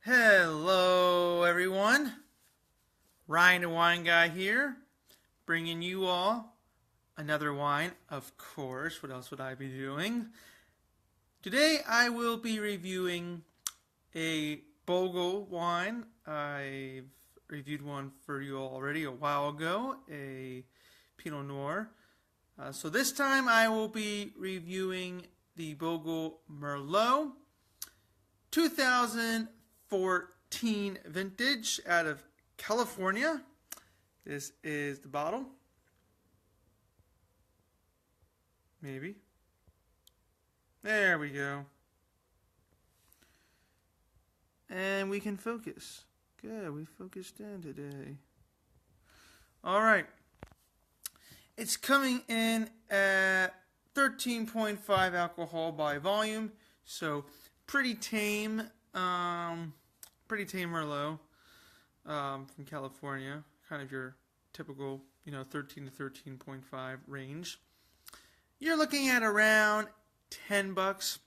Hello, everyone. Ryan the Wine Guy here, bringing you all another wine, of course. What else would I be doing? Today I will be reviewing a Bogle wine. I've reviewed one for you already a while ago, a Pinot Noir. So this time I will be reviewing the Bogle Merlot 2014 vintage out of California. This is the bottle. Maybe. There we go. And we can focus. Good, we focused in today. Alright. It's coming in at 13.5 alcohol by volume. So pretty tame Merlot from California. Kind of your typical, 13 to 13.5 range. You're looking at around $10.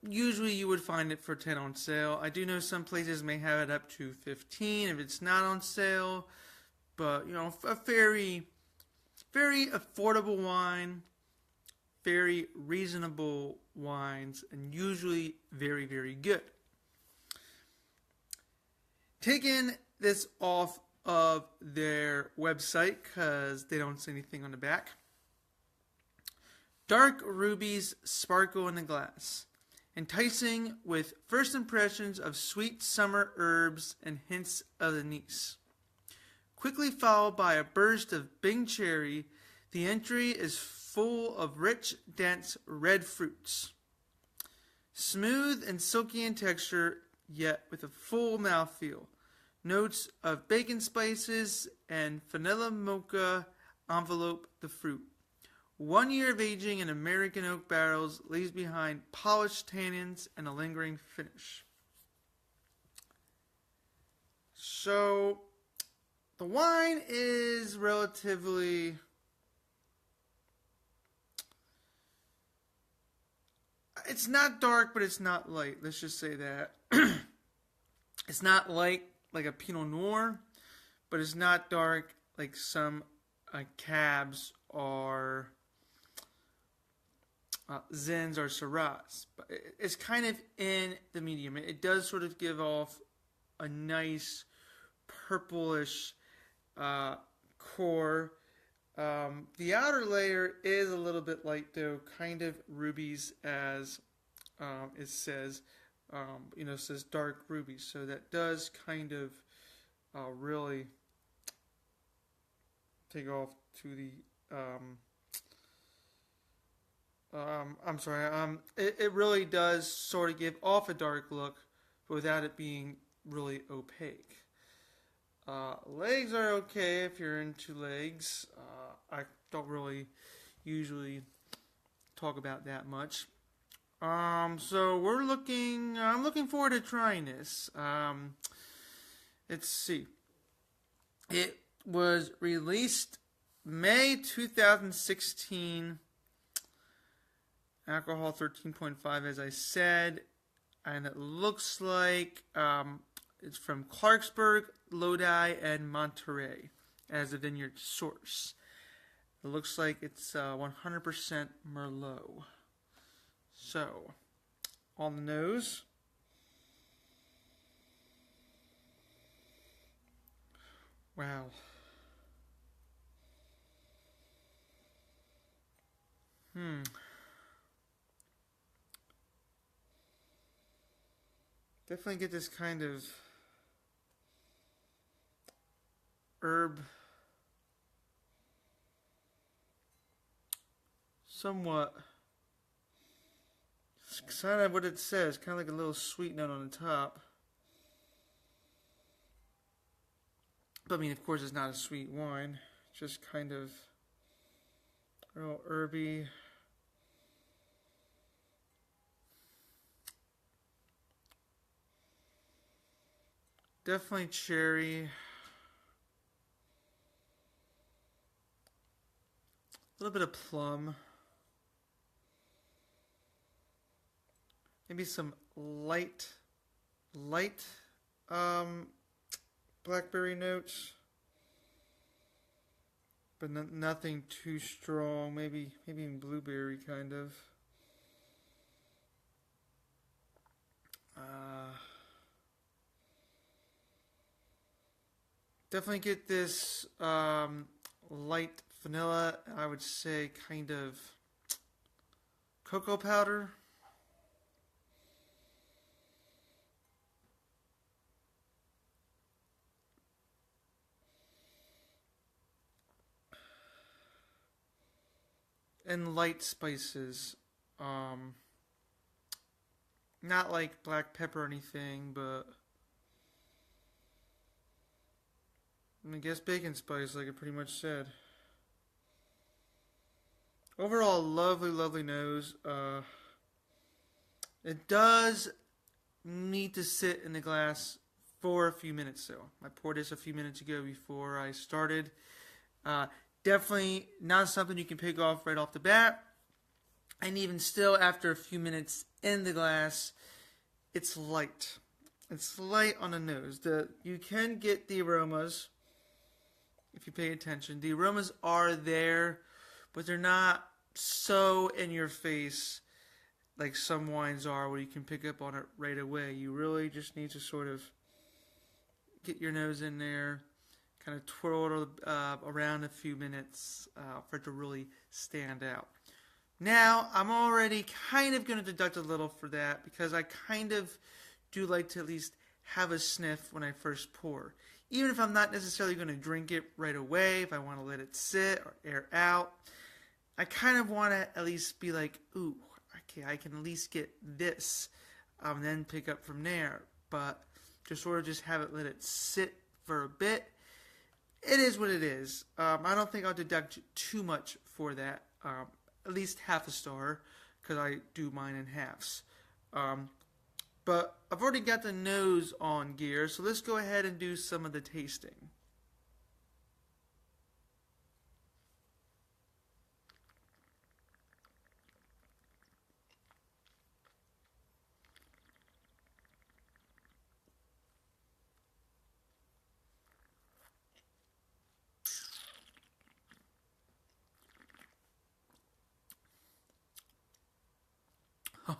Usually you would find it for 10 on sale. I do know some places may have it up to 15 if it's not on sale. But, a very, very affordable wine. Very reasonable wines, and usually very, very good. Taking this off of their website because they don't say anything on the back. Dark rubies sparkle in the glass, enticing with first impressions of sweet summer herbs and hints of anise. Quickly followed by a burst of Bing cherry, the entry is full of rich, dense red fruits. Smooth and silky in texture, yet with a full mouthfeel. Notes of bacon spices and vanilla mocha envelope the fruit. 1 year of aging in American oak barrels leaves behind polished tannins and a lingering finish. So, the wine is relatively... It's not dark, but it's not light. Let's just say that. It's not light like a Pinot Noir, but it's not dark like some Cabs or Zins or Syrahs. But it's kind of in the medium. It does sort of give off a nice purplish core. The outer layer is a little bit light though, kind of rubies as it says. It says dark rubies, so that does kind of really take off to the it really does sort of give off a dark look without it being really opaque. Legs are okay if you're into legs. I don't really usually talk about that much. So I'm looking forward to trying this. Let's see. It was released May 2016. Alcohol 13.5, as I said. And it looks like it's from Clarksburg, Lodi, and Monterey as a vineyard source. It looks like it's 100% Merlot. So, on the nose. Wow. Definitely get this kind of herb, somewhat, it's kind of what it says, kind of like a little sweet note on the top. But I mean, of course, it's not a sweet wine, just kind of real herby. Definitely cherry. A little bit of plum. maybe some light blackberry notes, but nothing too strong. Maybe even blueberry kind of. Definitely get this light vanilla. I would say kind of cocoa powder. And light spices. Not like black pepper or anything, but I guess bacon spice, like I pretty much said. Overall, lovely nose. It does need to sit in the glass for a few minutes, though. I poured this a few minutes ago before I started. Definitely not something you can pick off right off the bat. And even still, after a few minutes in the glass, it's light. It's light on the nose. You can get the aromas if you pay attention. The aromas are there, but they're not so in your face like some wines are where you can pick up on it right away. You really just need to sort of get your nose in there, kind of twirl it around a few minutes for it to really stand out. Now, I'm already kind of going to deduct a little for that because I kind of do like to at least have a sniff when I first pour. Even if I'm not necessarily going to drink it right away, if I want to let it sit or air out, I kind of want to at least be like, ooh, okay, I can at least get this, and then pick up from there. But to sort of just have it, let it sit for a bit, it is what it is. I don't think I'll deduct too much for that. At least half a star, because I do mine in halves. But I've already got the nose on gear, so let's go ahead and do some of the tasting.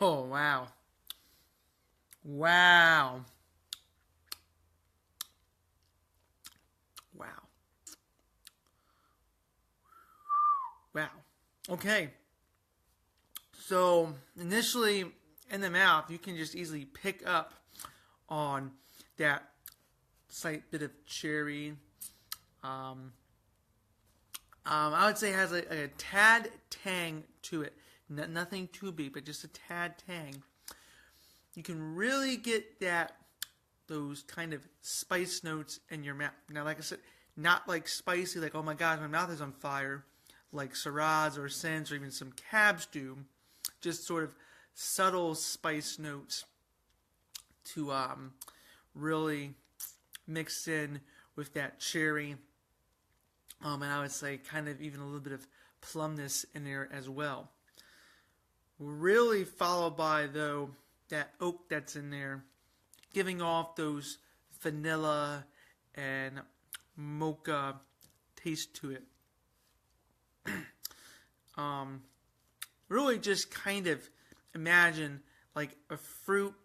Oh, wow. Wow. Wow. Wow. Okay. So, initially, in the mouth, you can just easily pick up on that slight bit of cherry. I would say it has a tad tang to it. Nothing too big, but just a tad tang. You can really get those kind of spice notes in your mouth. Now, like I said, not like spicy, like, oh my gosh, my mouth is on fire, like Syrahs or Scents or even some Cabs do. Just sort of subtle spice notes to really mix in with that cherry. And I would say kind of even a little bit of plumness in there as well. Really followed by, though, that oak that's in there, giving off those vanilla and mocha taste to it. Really just kind of imagine like a fruit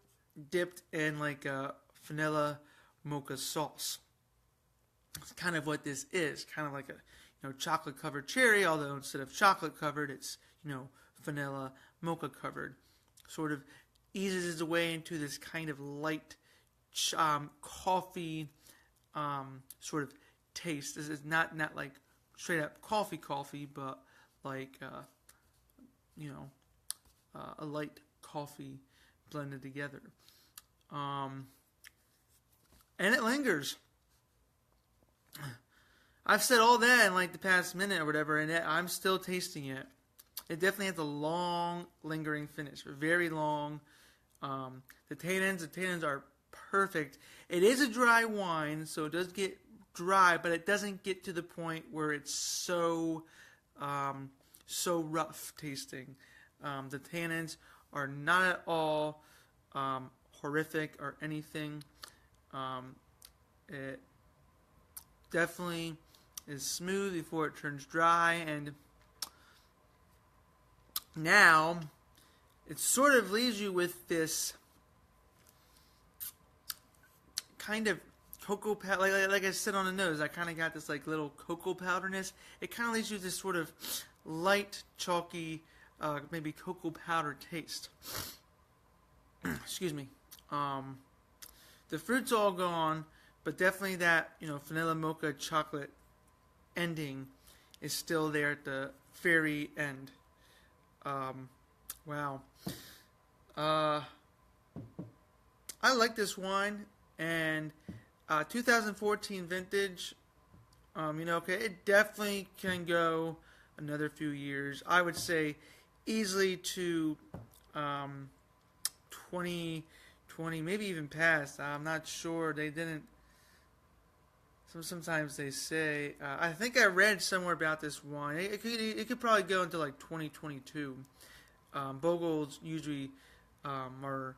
dipped in like a vanilla mocha sauce. It's kind of what this is, kind of like a chocolate covered cherry, although instead of chocolate covered, it's vanilla mocha covered. Sort of eases its way into this kind of light coffee sort of taste. This is not like straight up coffee, but like a light coffee blended together. And it lingers. I've said all that in like the past minute or whatever, and I'm still tasting it. It definitely has a long, lingering finish. Very long. The tannins are perfect. It is a dry wine, so it does get dry, but it doesn't get to the point where it's so rough tasting. The tannins are not at all horrific or anything. It definitely is smooth before it turns dry, and now it sort of leaves you with this kind of cocoa powder, like I said on the nose. I kind of got this like little cocoa powderness. It kind of leaves you with this sort of light, chalky, maybe cocoa powder taste. Excuse me. The fruit's all gone, but definitely that vanilla mocha chocolate ending is still there at the very end. Wow. I like this wine, and 2014 vintage. Okay, it definitely can go another few years. I would say easily to 2020, maybe even past. I'm not sure. They didn't. Sometimes they say. I think I read somewhere about this wine. It could probably go into like 2022. Bogles usually can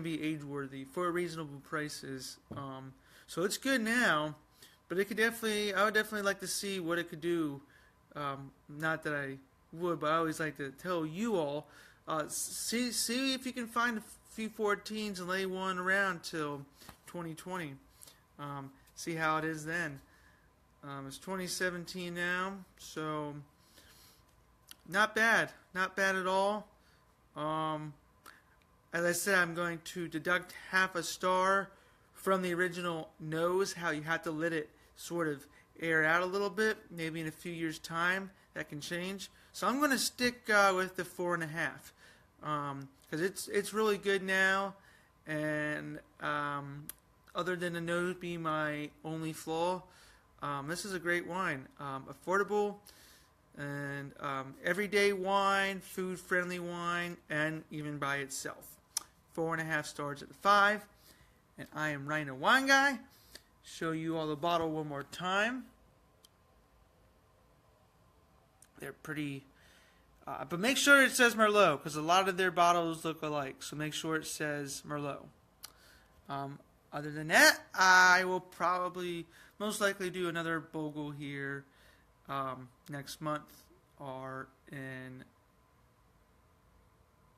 be age worthy for reasonable prices. So it's good now, but it could definitely. I would definitely like to see what it could do. Not that I would, but I always like to tell you all. See if you can find a few 14s and lay one around till 2020. See how it is then. It's 2017 now, so not bad at all. As I said, I'm going to deduct half a star from the original nose. How you have to let it sort of air out a little bit. Maybe in a few years' time that can change. So I'm going to stick with the 4.5 because it's really good now, and other than the nose being my only flaw, this is a great wine. Affordable and everyday wine, food-friendly wine, and even by itself. 4.5 stars out of 5. And I am Rhino Wine Guy. Show you all the bottle one more time. They're pretty... but make sure it says Merlot, because a lot of their bottles look alike. So make sure it says Merlot. Other than that, I will probably most likely do another Bogle here next month or in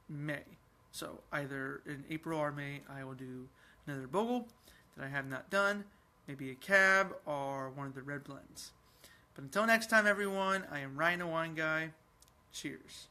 May. So either in April or May, I will do another Bogle that I have not done. Maybe a cab or one of the red blends. But until next time, everyone, I am Rhino Wine Guy. Cheers.